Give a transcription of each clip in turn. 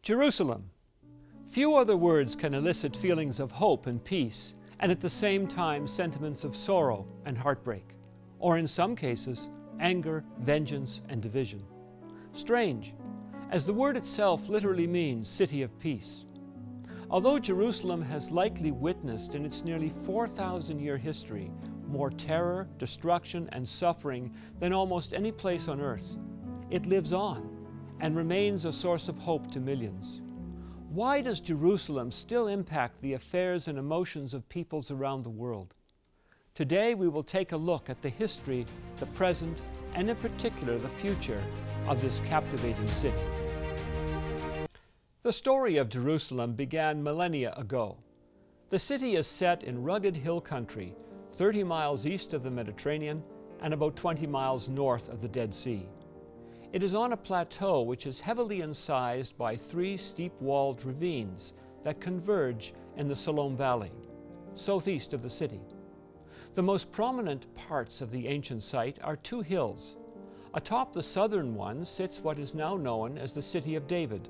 Jerusalem. Few other words can elicit feelings of hope and peace, and at the same time sentiments of sorrow and heartbreak, or in some cases, anger, vengeance, and division. Strange, as the word itself literally means city of peace. Although Jerusalem has likely witnessed in its nearly 4,000-year history more terror, destruction, and suffering than almost any place on earth, it lives on and remains a source of hope to millions. Why does Jerusalem still impact the affairs and emotions of peoples around the world? Today we will take a look at the history, the present, and in particular the future of this captivating city. The story of Jerusalem began millennia ago. The city is set in rugged hill country, 30 miles east of the Mediterranean and about 20 miles north of the Dead Sea. It is on a plateau which is heavily incised by 3 steep-walled ravines that converge in the Siloam Valley, southeast of the city. The most prominent parts of the ancient site are 2 hills. Atop the southern one sits what is now known as the City of David,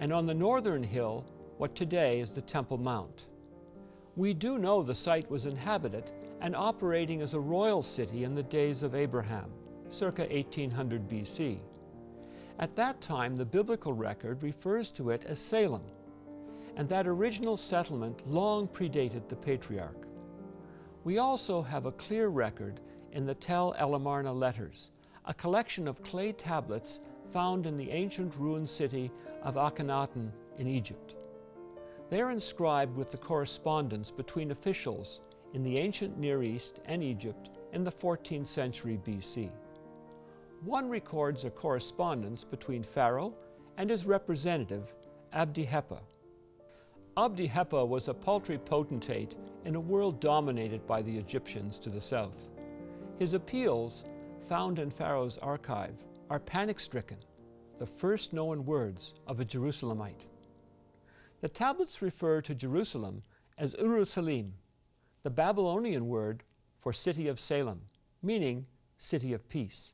and on the northern hill, what today is the Temple Mount. We do know the site was inhabited and operating as a royal city in the days of Abraham, circa 1800 BC. At that time, the biblical record refers to it as Salem, and that original settlement long predated the patriarch. We also have a clear record in the Tel El Amarna letters, a collection of clay tablets found in the ancient ruined city of Akhenaten in Egypt. They are inscribed with the correspondence between officials in the ancient Near East and Egypt in the 14th century BC. One records a correspondence between Pharaoh and his representative, Abdi-Hepa. Abdi-Hepa was a paltry potentate in a world dominated by the Egyptians to the south. His appeals, found in Pharaoh's archive, are panic-stricken, the first known words of a Jerusalemite. The tablets refer to Jerusalem as Urushalim, the Babylonian word for city of Salem, meaning city of peace.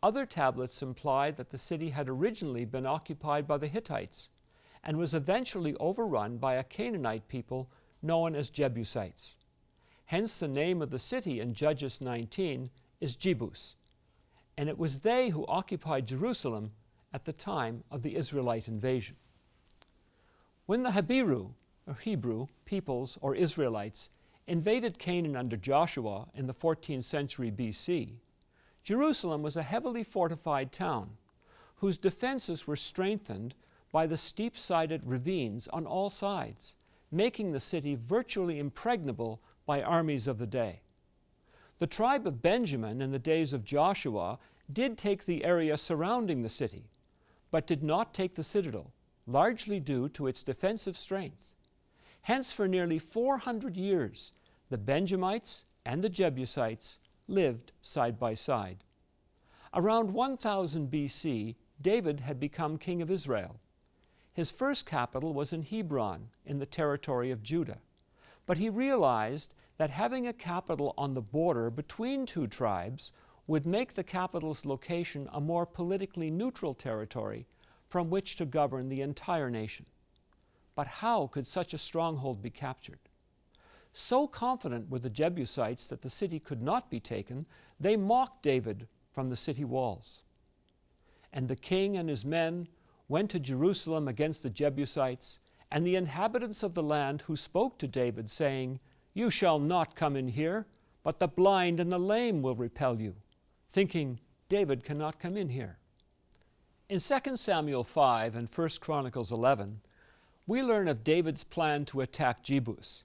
Other tablets imply that the city had originally been occupied by the Hittites and was eventually overrun by a Canaanite people known as Jebusites. Hence the name of the city in Judges 19 is Jebus, and it was they who occupied Jerusalem at the time of the Israelite invasion. When the Habiru, or Hebrew, peoples or Israelites invaded Canaan under Joshua in the 14th century BC, Jerusalem was a heavily fortified town whose defenses were strengthened by the steep-sided ravines on all sides, making the city virtually impregnable by armies of the day. The tribe of Benjamin in the days of Joshua did take the area surrounding the city, but did not take the citadel, largely due to its defensive strength. Hence, for nearly 400 years, the Benjamites and the Jebusites lived side by side. Around 1000 BC, David had become king of Israel. His first capital was in Hebron, in the territory of Judah, but he realized that having a capital on the border between 2 tribes would make the capital's location a more politically neutral territory from which to govern the entire nation. But how could such a stronghold be captured? So confident were the Jebusites that the city could not be taken, they mocked David from the city walls. And the king and his men went to Jerusalem against the Jebusites and the inhabitants of the land, who spoke to David, saying, "You shall not come in here, but the blind and the lame will repel you," thinking, David cannot come in here. In 2 Samuel 5 and 1 Chronicles 11, we learn of David's plan to attack Jebus,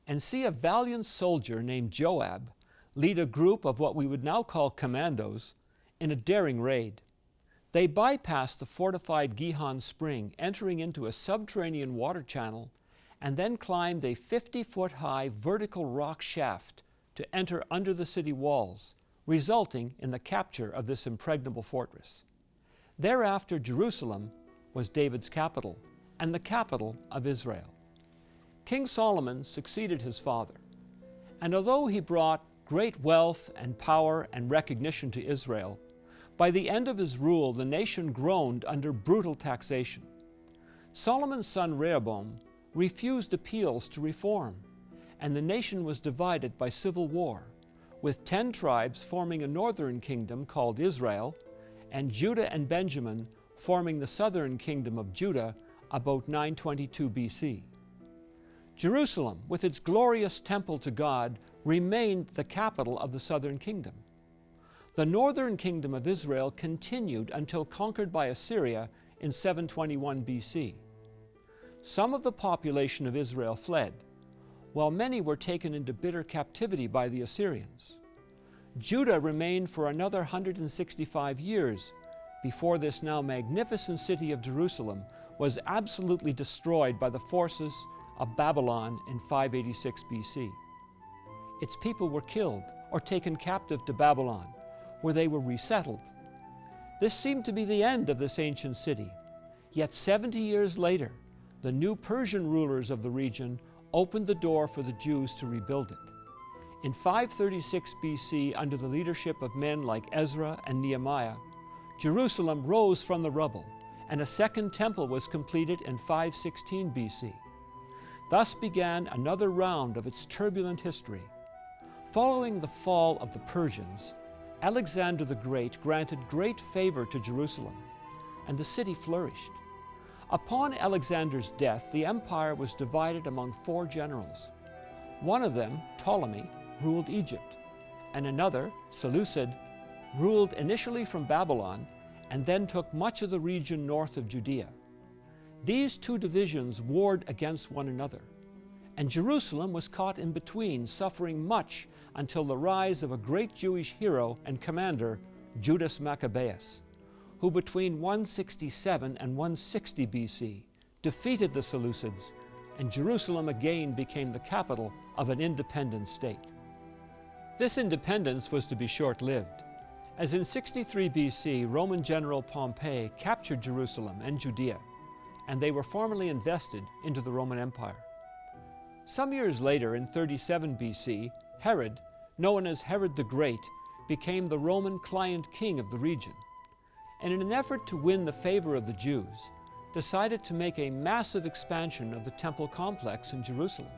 and see a valiant soldier named Joab lead a group of what we would now call commandos in a daring raid. They bypassed the fortified Gihon Spring, entering into a subterranean water channel, and then climbed a 50-foot-high vertical rock shaft to enter under the city walls, resulting in the capture of this impregnable fortress. Thereafter, Jerusalem was David's capital and the capital of Israel. King Solomon succeeded his father, and although he brought great wealth and power and recognition to Israel, by the end of his rule the nation groaned under brutal taxation. Solomon's son Rehoboam refused appeals to reform, and the nation was divided by civil war, with 10 tribes forming a northern kingdom called Israel, and Judah and Benjamin forming the southern kingdom of Judah about 922 BC. Jerusalem, with its glorious temple to God, remained the capital of the southern kingdom. The northern kingdom of Israel continued until conquered by Assyria in 721 BC. Some of the population of Israel fled, while many were taken into bitter captivity by the Assyrians. Judah remained for another 165 years before this now magnificent city of Jerusalem was absolutely destroyed by the forces of Babylon in 586 BC. Its people were killed or taken captive to Babylon, where they were resettled. This seemed to be the end of this ancient city. Yet 70 years later, the new Persian rulers of the region opened the door for the Jews to rebuild it. In 536 BC, under the leadership of men like Ezra and Nehemiah, Jerusalem rose from the rubble, and a second temple was completed in 516 BC. Thus began another round of its turbulent history. Following the fall of the Persians, Alexander the Great granted great favor to Jerusalem, and the city flourished. Upon Alexander's death, the empire was divided among 4 generals. One of them, Ptolemy, ruled Egypt, and another, Seleucid, ruled initially from Babylon and then took much of the region north of Judea. These 2 divisions warred against one another, and Jerusalem was caught in between, suffering much until the rise of a great Jewish hero and commander, Judas Maccabeus, who between 167 and 160 BC defeated the Seleucids, and Jerusalem again became the capital of an independent state. This independence was to be short-lived, as in 63 BC, Roman general Pompey captured Jerusalem and Judea, and they were formally invested into the Roman Empire. Some years later, in 37 BC, Herod, known as Herod the Great, became the Roman client king of the region, and in an effort to win the favor of the Jews, decided to make a massive expansion of the temple complex in Jerusalem.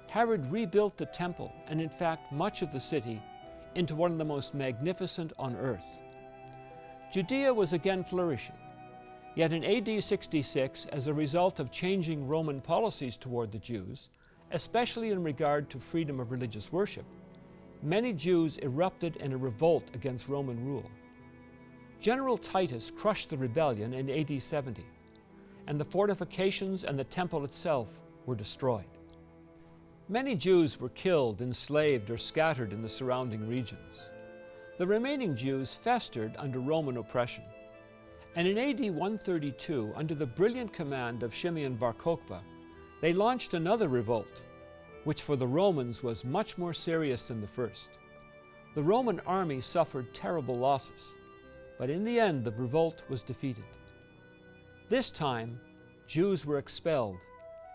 Herod rebuilt the temple, and in fact much of the city, into one of the most magnificent on earth. Judea was again flourishing, yet in AD 66, as a result of changing Roman policies toward the Jews, especially in regard to freedom of religious worship, many Jews erupted in a revolt against Roman rule. General Titus crushed the rebellion in AD 70, and the fortifications and the temple itself were destroyed. Many Jews were killed, enslaved, or scattered in the surrounding regions. The remaining Jews festered under Roman oppression, and in AD 132, under the brilliant command of Shimeon bar Kokhba, they launched another revolt, which for the Romans was much more serious than the first. The Roman army suffered terrible losses, but in the end the revolt was defeated. This time, Jews were expelled,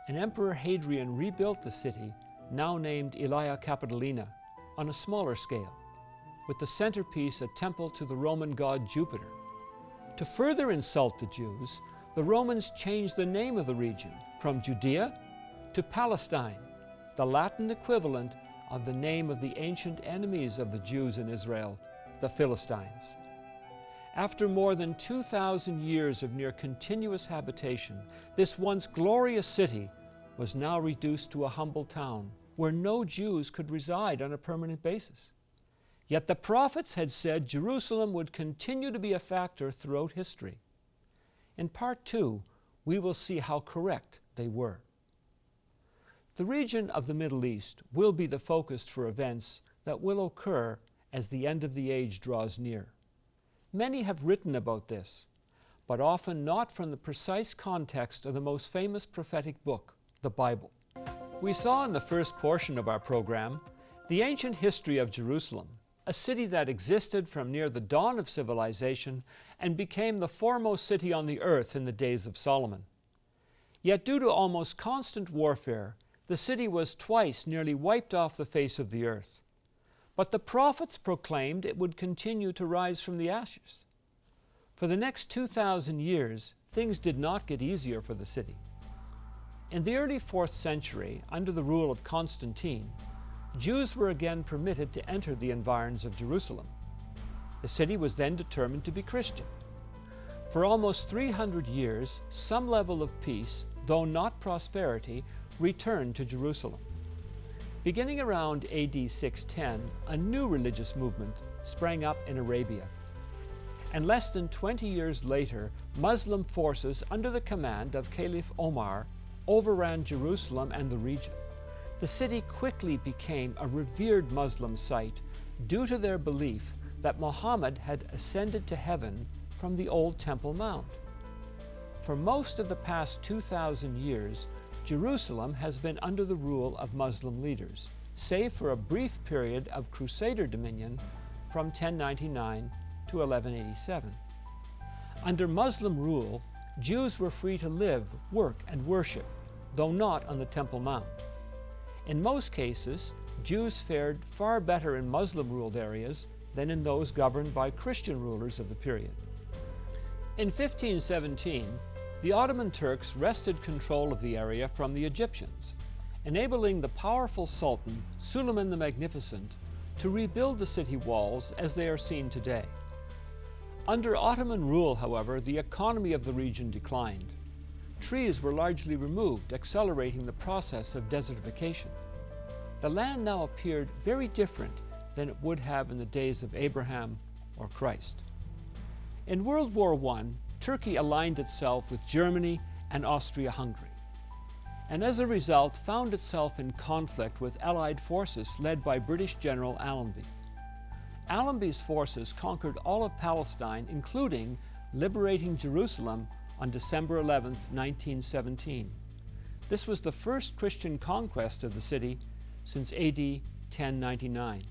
and Emperor Hadrian rebuilt the city, now named Aelia Capitolina, on a smaller scale, with the centerpiece a temple to the Roman god Jupiter. To further insult the Jews, the Romans changed the name of the region from Judea to Palestine, the Latin equivalent of the name of the ancient enemies of the Jews in Israel, the Philistines. After more than 2,000 years of near continuous habitation, this once glorious city was now reduced to a humble town where no Jews could reside on a permanent basis. Yet the prophets had said Jerusalem would continue to be a factor throughout history. In Part 2, we will see how correct they were. The region of the Middle East will be the focus for events that will occur as the end of the age draws near. Many have written about this, but often not from the precise context of the most famous prophetic book, the Bible. We saw in the first portion of our program the ancient history of Jerusalem, a city that existed from near the dawn of civilization and became the foremost city on the earth in the days of Solomon. Yet due to almost constant warfare, the city was twice nearly wiped off the face of the earth. But the prophets proclaimed it would continue to rise from the ashes. For the next 2,000 years, things did not get easier for the city. In the early 4th century, under the rule of Constantine, Jews were again permitted to enter the environs of Jerusalem. The city was then determined to be Christian. For almost 300 years, some level of peace, though not prosperity, returned to Jerusalem. Beginning around AD 610, a new religious movement sprang up in Arabia. And less than 20 years later, Muslim forces under the command of Caliph Omar overran Jerusalem and the region. The city quickly became a revered Muslim site due to their belief that Muhammad had ascended to heaven from the old Temple Mount. For most of the past 2,000 years, Jerusalem has been under the rule of Muslim leaders, save for a brief period of Crusader dominion from 1099 to 1187. Under Muslim rule, Jews were free to live, work, and worship, though not on the Temple Mount. In most cases, Jews fared far better in Muslim-ruled areas than in those governed by Christian rulers of the period. In 1517, the Ottoman Turks wrested control of the area from the Egyptians, enabling the powerful Sultan Suleiman the Magnificent to rebuild the city walls as they are seen today. Under Ottoman rule, however, the economy of the region declined. Trees were largely removed, accelerating the process of desertification. The land now appeared very different than it would have in the days of Abraham or Christ. In World War I, Turkey aligned itself with Germany and Austria-Hungary, and as a result found itself in conflict with Allied forces led by British General Allenby. Allenby's forces conquered all of Palestine, including liberating Jerusalem on December 11, 1917. This was the first Christian conquest of the city since AD 1099.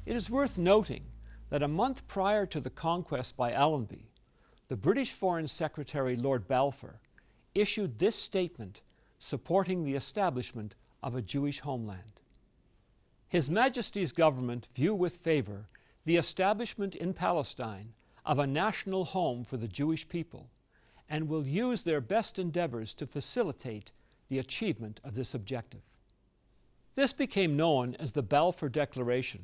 It is worth noting that a month prior to the conquest by Allenby, the British Foreign Secretary Lord Balfour issued this statement supporting the establishment of a Jewish homeland. His Majesty's government view with favor the establishment in Palestine of a national home for the Jewish people and will use their best endeavors to facilitate the achievement of this objective. This became known as the Balfour Declaration.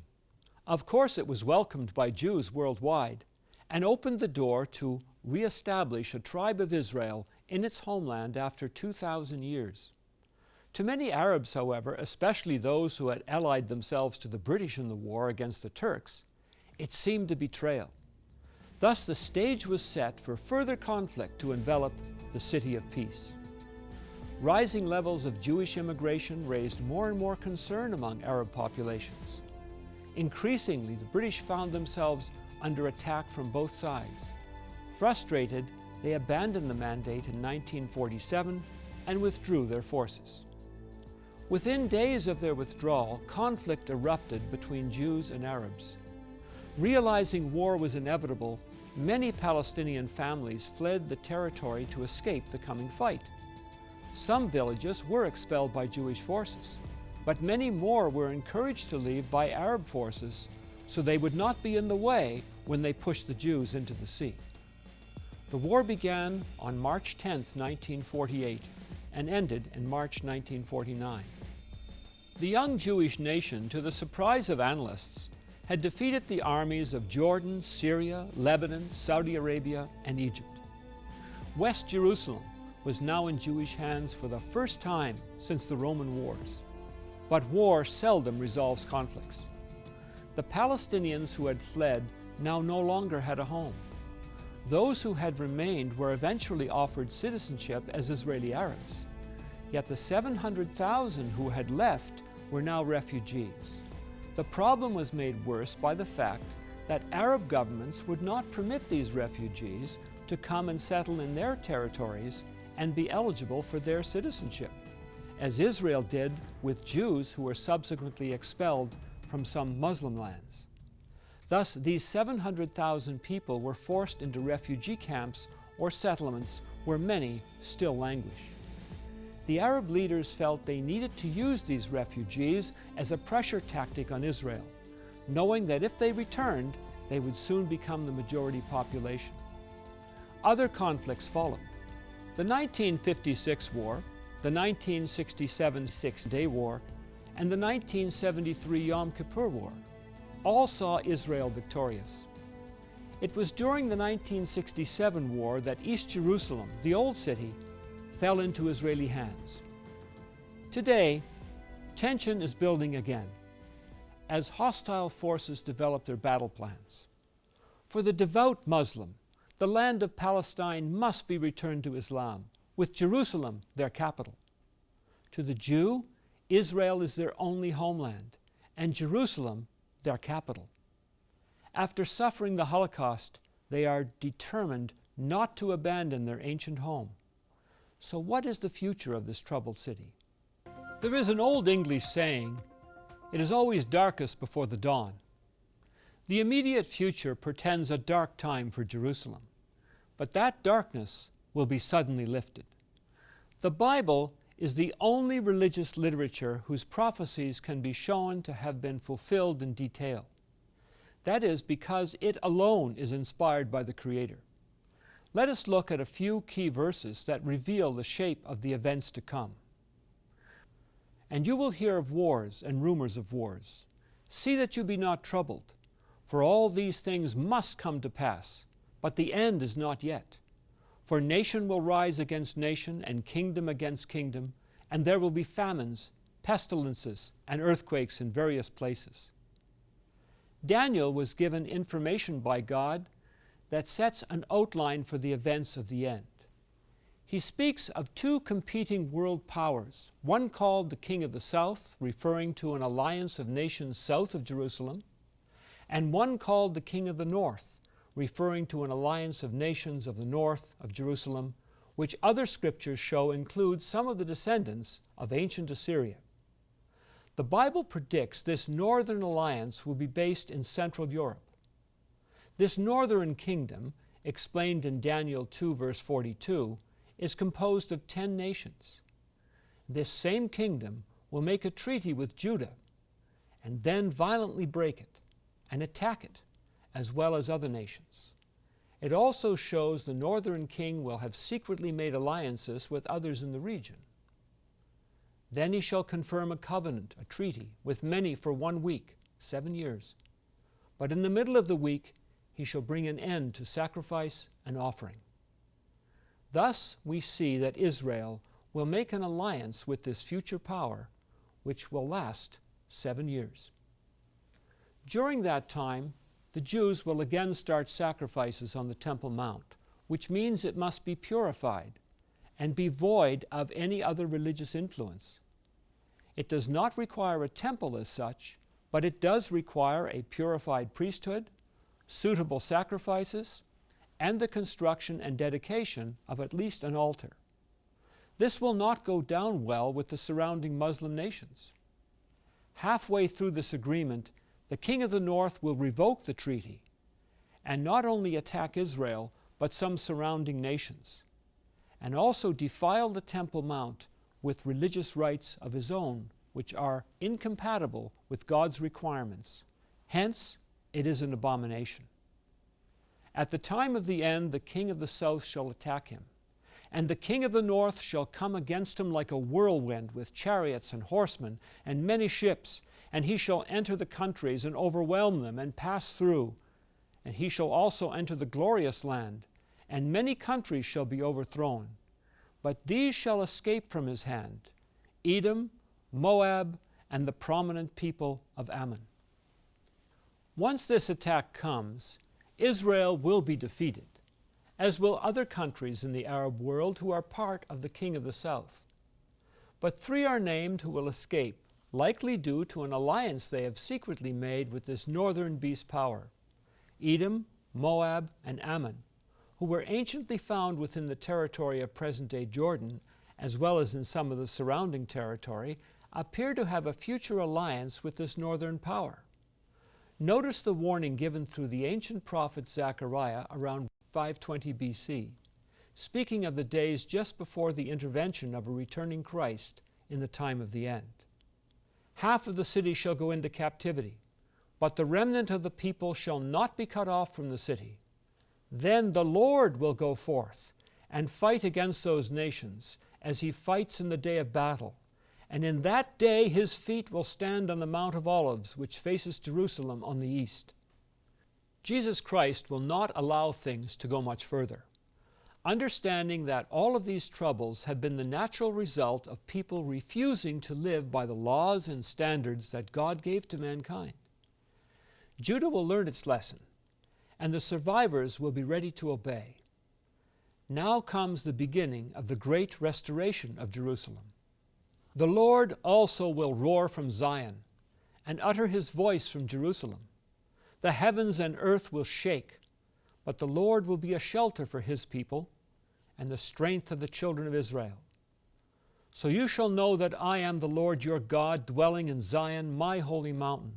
Of course, it was welcomed by Jews worldwide and opened the door to re-establish a tribe of Israel in its homeland after 2,000 years. To many Arabs, however, especially those who had allied themselves to the British in the war against the Turks, it seemed a betrayal. Thus, the stage was set for further conflict to envelop the City of Peace. Rising levels of Jewish immigration raised more and more concern among Arab populations. Increasingly, the British found themselves under attack from both sides. Frustrated, they abandoned the mandate in 1947 and withdrew their forces. Within days of their withdrawal, conflict erupted between Jews and Arabs. Realizing war was inevitable, many Palestinian families fled the territory to escape the coming fight. Some villages were expelled by Jewish forces, but many more were encouraged to leave by Arab forces so they would not be in the way when they pushed the Jews into the sea. The war began on March 10, 1948, and ended in March 1949. The young Jewish nation, to the surprise of analysts, had defeated the armies of Jordan, Syria, Lebanon, Saudi Arabia, and Egypt. West Jerusalem was now in Jewish hands for the first time since the Roman wars. But war seldom resolves conflicts. The Palestinians who had fled now no longer had a home. Those who had remained were eventually offered citizenship as Israeli Arabs. Yet the 700,000 who had left were now refugees. The problem was made worse by the fact that Arab governments would not permit these refugees to come and settle in their territories and be eligible for their citizenship, as Israel did with Jews who were subsequently expelled from some Muslim lands. Thus, these 700,000 people were forced into refugee camps or settlements where many still languish. The Arab leaders felt they needed to use these refugees as a pressure tactic on Israel, knowing that if they returned, they would soon become the majority population. Other conflicts followed. The 1956 War, the 1967 Six-Day War, and the 1973 Yom Kippur War all saw Israel victorious. It was during the 1967 war that East Jerusalem, the Old City, fell into Israeli hands. Today, tension is building again as hostile forces develop their battle plans. For the devout Muslim, the land of Palestine must be returned to Islam, with Jerusalem their capital. To the Jew, Israel is their only homeland, and Jerusalem their capital. After suffering the Holocaust, they are determined not to abandon their ancient home. So what is the future of this troubled city? There is an old English saying, "It is always darkest before the dawn." The immediate future portends a dark time for Jerusalem, but that darkness will be suddenly lifted. The Bible is the only religious literature whose prophecies can be shown to have been fulfilled in detail. That is because it alone is inspired by the Creator. Let us look at a few key verses that reveal the shape of the events to come. "And you will hear of wars and rumors of wars. See that you be not troubled, for all these things must come to pass, but the end is not yet. For nation will rise against nation, and kingdom against kingdom, and there will be famines, pestilences, and earthquakes in various places." Daniel was given information by God that sets an outline for the events of the end. He speaks of two competing world powers, one called the King of the South, referring to an alliance of nations south of Jerusalem, and one called the King of the North, referring to an alliance of nations of the north of Jerusalem, which other scriptures show includes some of the descendants of ancient Assyria. The Bible predicts this northern alliance will be based in Central Europe. This northern kingdom, explained in Daniel 2 verse 42, is composed of 10 nations. This same kingdom will make a treaty with Judah and then violently break it and attack it, as well as other nations. It also shows the northern king will have secretly made alliances with others in the region. Then he shall confirm a covenant, a treaty, with many for 1 week, 7 years. But in the middle of the week he shall bring an end to sacrifice and offering. Thus we see that Israel will make an alliance with this future power, which will last 7 years. During that time, the Jews will again start sacrifices on the Temple Mount, which means it must be purified and be void of any other religious influence. It does not require a temple as such, but it does require a purified priesthood, suitable sacrifices, and the construction and dedication of at least an altar. This will not go down well with the surrounding Muslim nations. Halfway through this agreement, the king of the north will revoke the treaty and not only attack Israel, but some surrounding nations, and also defile the Temple Mount with religious rites of his own, which are incompatible with God's requirements. Hence, it is an abomination. At the time of the end, the king of the south shall attack him, and the king of the north shall come against him like a whirlwind with chariots and horsemen and many ships, and he shall enter the countries and overwhelm them and pass through. And he shall also enter the glorious land, and many countries shall be overthrown. But these shall escape from his hand: Edom, Moab, and the prominent people of Ammon. Once this attack comes, Israel will be defeated, as will other countries in the Arab world who are part of the king of the south. But 3 are named who will escape, likely due to an alliance they have secretly made with this northern beast power: Edom, Moab, and Ammon, who were anciently found within the territory of present-day Jordan, as well as in some of the surrounding territory, appear to have a future alliance with this northern power. Notice the warning given through the ancient prophet Zechariah around 520 BC, speaking of the days just before the intervention of a returning Christ in the time of the end. Half of the city shall go into captivity, but the remnant of the people shall not be cut off from the city. Then the Lord will go forth and fight against those nations as he fights in the day of battle. And in that day his feet will stand on the Mount of Olives, which faces Jerusalem on the east. Jesus Christ will not allow things to go much further, understanding that all of these troubles have been the natural result of people refusing to live by the laws and standards that God gave to mankind. Judah will learn its lesson, and the survivors will be ready to obey. Now comes the beginning of the great restoration of Jerusalem. The Lord also will roar from Zion and utter his voice from Jerusalem. The heavens and earth will shake, but the Lord will be a shelter for his people and the strength of the children of Israel. So you shall know that I am the Lord your God, dwelling in Zion, my holy mountain.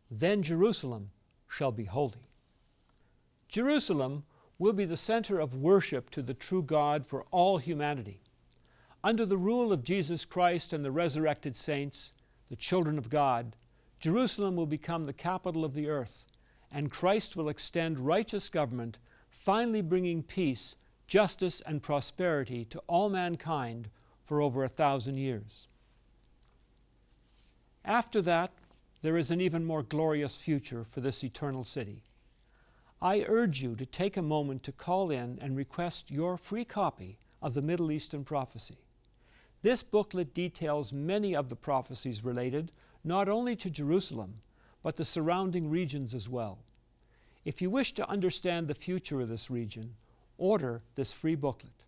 Then Jerusalem shall be holy. Jerusalem will be the center of worship to the true God for all humanity. Under the rule of Jesus Christ and the resurrected saints, the children of God, Jerusalem will become the capital of the earth, and Christ will extend righteous government, finally bringing peace, justice, and prosperity to all mankind for over 1,000 years. After that, there is an even more glorious future for this eternal city. I urge you to take a moment to call in and request your free copy of the Middle Eastern Prophecy. This booklet details many of the prophecies related not only to Jerusalem, but the surrounding regions as well. If you wish to understand the future of this region, order this free booklet.